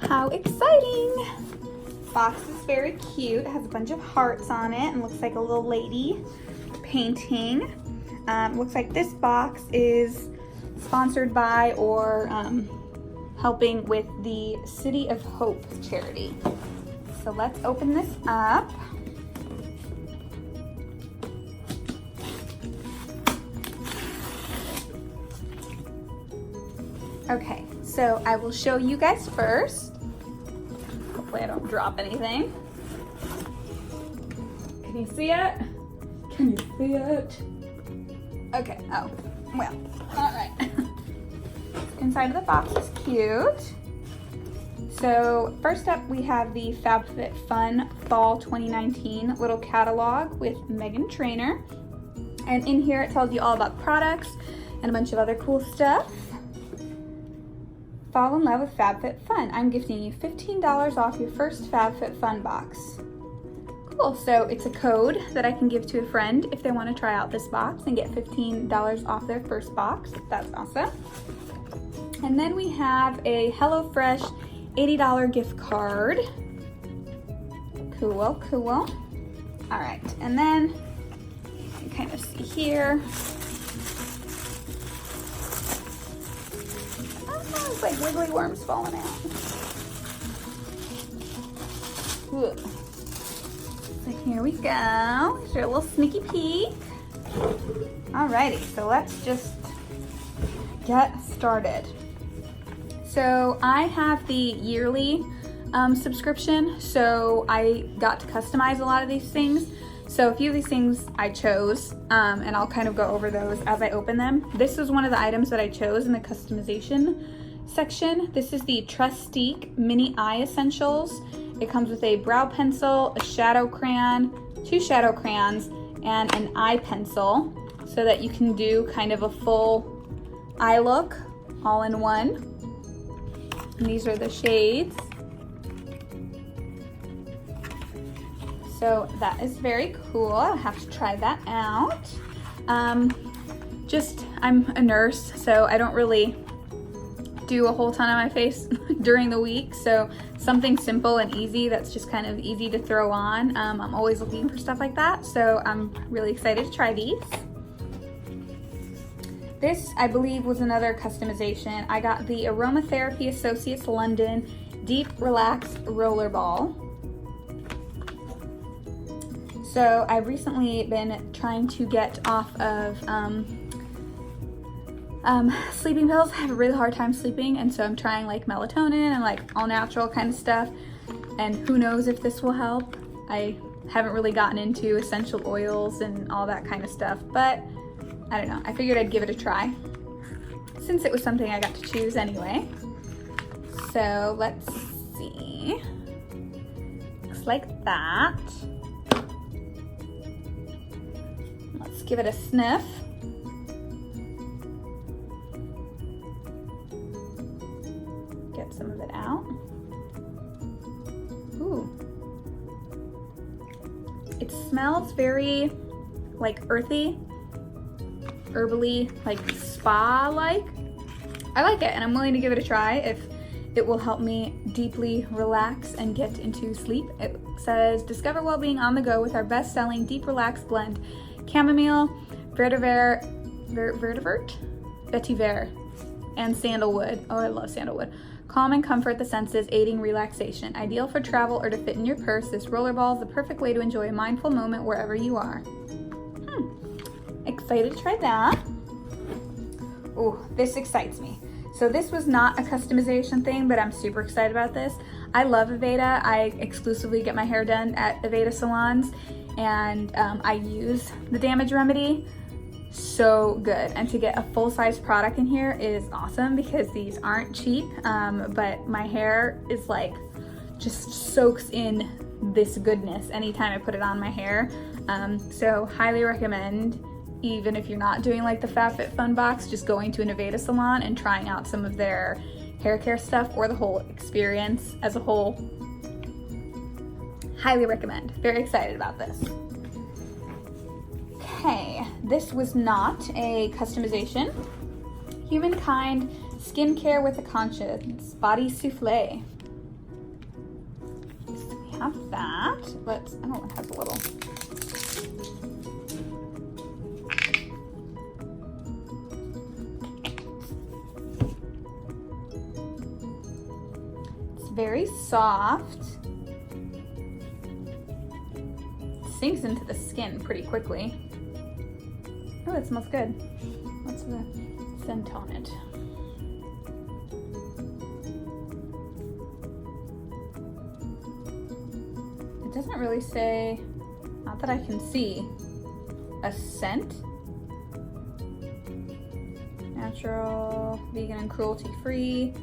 How exciting! Box is very cute. It has a bunch of hearts on it and looks like a little lady painting. Looks like this box is sponsored by or helping with the City of Hope charity. So let's open this up. Okay, so I will show you guys first. Hopefully I don't drop anything. Can you see it? Can you see it? Okay, oh, well, all right. Inside of the box is cute. So first up we have the FabFitFun Fall 2019 little catalog with Meghan Trainor. And in here it tells you all about products and a bunch of other cool stuff. Fall in love with FabFitFun. I'm gifting you $15 off your first FabFitFun box. Cool, so it's a code that I can give to a friend if they want to try out this box and get $15 off their first box. That's awesome. And then we have a HelloFresh $80 gift card. Cool, cool. All right, and then you can kind of see here. It's like wiggly worms falling out. Ugh. So here we go. Here's your little sneaky peek. Alrighty, so let's just get started. So I have the yearly subscription, so I got to customize a lot of these things. So a few of these things I chose, and I'll kind of go over those as I open them. This is one of the items that I chose in the customization section. This is the Trustique Mini Eye Essentials. It comes with a brow pencil, a shadow crayon, 2 shadow crayons, and an eye pencil so that you can do kind of a full eye look all in one. And these are the shades. So that is very cool. I'll have to try that out. I'm a nurse, so I don't really do a whole ton on my face during the week, so something simple and easy that's just kind of easy to throw on. I'm always looking for stuff like that, so I'm really excited to try these. This, I believe, was another customization. I got the Aromatherapy Associates London Deep Relax Roller Ball. So I've recently been trying to get off of sleeping pills. I have a really hard time sleeping, and so I'm trying like melatonin and like all natural kind of stuff, and who knows if this will help. I haven't really gotten into essential oils and all that kind of stuff, but I don't know, I figured I'd give it a try since it was something I got to choose anyway. So let's see, looks like that. Let's give it a sniff. Get some of it out. Ooh. It smells very like earthy, herbally, like spa-like. I like it, and I'm willing to give it a try if it will help me deeply relax and get into sleep. It says, discover well-being on the go with our best-selling Deep Relax blend. Chamomile, vetiver, and sandalwood. Oh, I love sandalwood. Calm and comfort the senses, aiding relaxation. Ideal for travel or to fit in your purse, this rollerball is the perfect way to enjoy a mindful moment wherever you are. Excited to try that. Oh, this excites me. So this was not a customization thing, but I'm super excited about this. I love Aveda. I exclusively get my hair done at Aveda salons, and I use the Damage Remedy. So good. And to get a full-size product in here is awesome because these aren't cheap, but my hair is like just soaks in this goodness anytime I put it on my hair. So highly recommend, even if you're not doing like the FabFitFun box, just going to an Aveda salon and trying out some of their hair care stuff or the whole experience as a whole. Highly recommend. Very excited about this. Okay, this was not a customization. Humankind Skincare with a Conscience Body Souffle. have that. Oh, it has a little. It's very soft. It sinks into the skin pretty quickly. Oh, it smells good. What's the scent on it? It doesn't really say, not that I can see, a scent. Natural, vegan and cruelty free.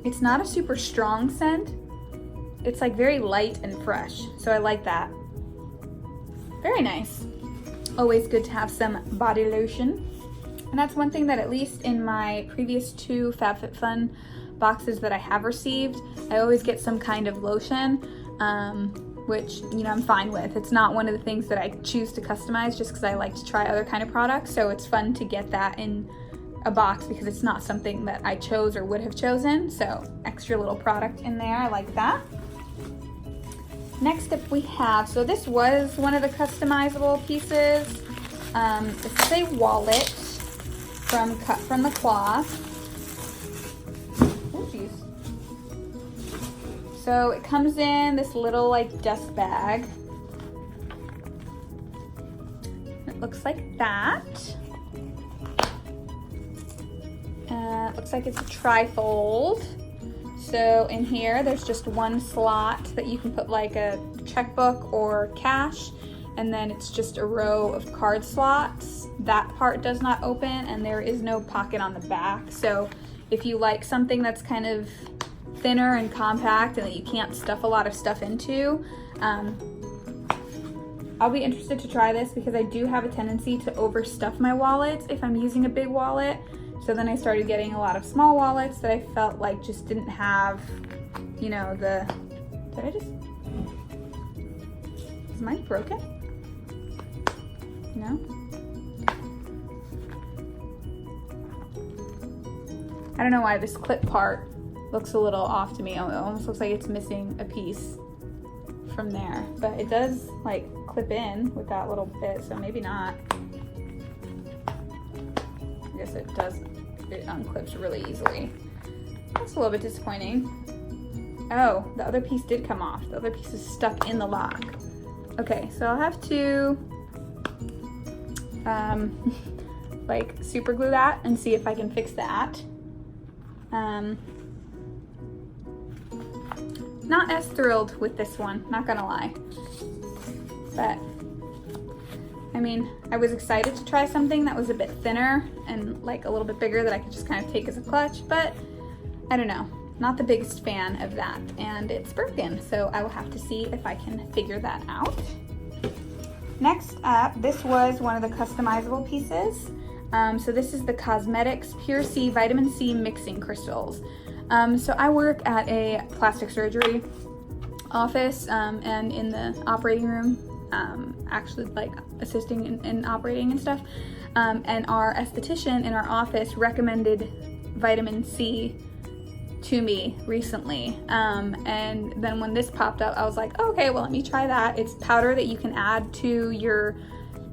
It's not a super strong scent. It's like very light and fresh, so I like that. Very nice. Always good to have some body lotion. And that's one thing that at least in my previous 2 FabFitFun boxes that I have received, I always get some kind of lotion, which, you know, I'm fine with. It's not one of the things that I choose to customize just because I like to try other kind of products. So it's fun to get that in a box because it's not something that I chose or would have chosen. So extra little product in there, I like that. Next up we have, so this was one of the customizable pieces. This is a wallet cut from the cloth. Oh geez. So it comes in this little like dust bag. It looks like that. It looks like it's a trifold. So in here, there's just one slot that you can put like a checkbook or cash, and then it's just a row of card slots. That part does not open, and there is no pocket on the back. So if you like something that's kind of thinner and compact and that you can't stuff a lot of stuff into, I'll be interested to try this because I do have a tendency to overstuff my wallets if I'm using a big wallet. So then I started getting a lot of small wallets that I felt like just didn't have, you know, is mine broken? No? I don't know why this clip part looks a little off to me. It almost looks like it's missing a piece from there, but it does like clip in with that little bit, so maybe not. I guess it does, it unclips really easily. That's a little bit disappointing. Oh, the other piece did come off. The other piece is stuck in the lock. Okay, so I'll have to like super glue that and see if I can fix that. Not as thrilled with this one, not gonna lie. But I mean, I was excited to try something that was a bit thinner and like a little bit bigger that I could just kind of take as a clutch, but I don't know, not the biggest fan of that, and it's broken, so I will have to see if I can figure that out. Next up, this was one of the customizable pieces. So this is the Cosmetics Pure C Vitamin C Mixing Crystals. So I work at a plastic surgery office and in the operating room, actually like assisting in operating and stuff. And our esthetician in our office recommended vitamin C to me recently. And then when this popped up, I was like, oh, okay, well, let me try that. It's powder that you can add to your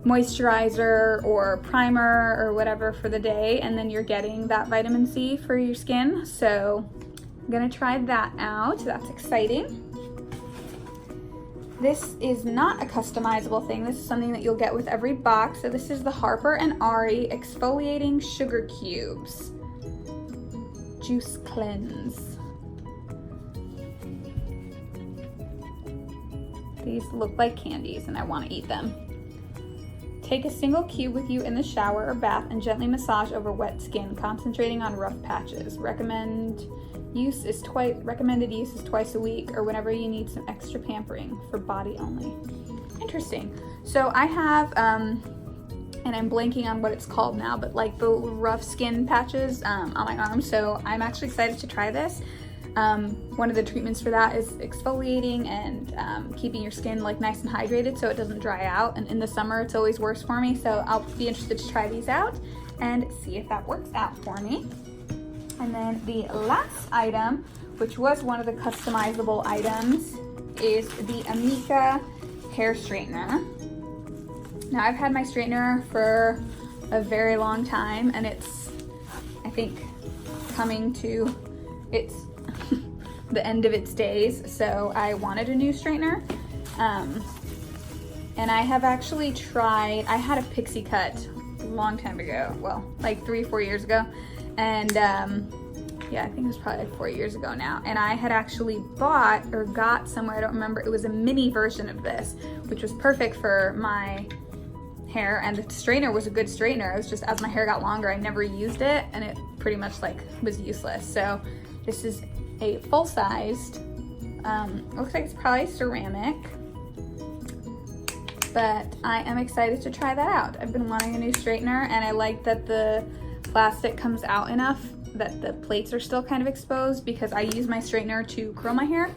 moisturizer or primer or whatever for the day, and then you're getting that vitamin C for your skin. So I'm gonna try that out. That's exciting. This is not a customizable thing. This is something that you'll get with every box. So this is the Harper & Ari Exfoliating Sugar Cubes Juice Cleanse. These look like candies and I want to eat them. Take a single cube with you in the shower or bath and gently massage over wet skin, concentrating on rough patches. Recommended use is twice a week or whenever you need some extra pampering, for body only. Interesting. So I have, and I'm blanking on what it's called now, but like the rough skin patches on my arm. So I'm actually excited to try this. One of the treatments for that is exfoliating and keeping your skin like nice and hydrated so it doesn't dry out, and in the summer it's always worse for me, so I'll be interested to try these out and see if that works out for me. And then the last item, which was one of the customizable items, is the Amika hair straightener. Now I've had my straightener for a very long time, and it's, I think, coming to its the end of its days, so I wanted a new straightener. And I have actually tried, I had a pixie cut a long time ago, well, like 3-4 years ago, and yeah, I think it was probably like 4 years ago now, and I had actually bought or got somewhere, I don't remember, it was a mini version of this, which was perfect for my hair, and the straightener was a good straightener. It was just, as my hair got longer, I never used it, and it pretty much like was useless. So this is a full-sized, looks like it's probably ceramic, but I am excited to try that out. I've been wanting a new straightener, and I like that the plastic comes out enough that the plates are still kind of exposed, because I use my straightener to curl my hair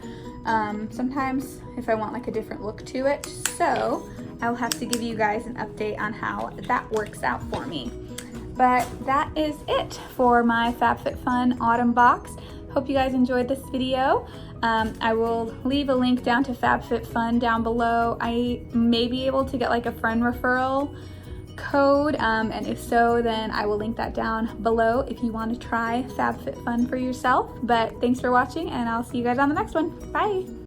sometimes if I want like a different look to it. So I'll have to give you guys an update on how that works out for me. But that is it for my FabFitFun Autumn box. Hope you guys enjoyed this video. I will leave a link down to FabFitFun down below. I may be able to get like a friend referral code, and if so, then I will link that down below if you want to try FabFitFun for yourself. But thanks for watching, and I'll see you guys on the next one. Bye!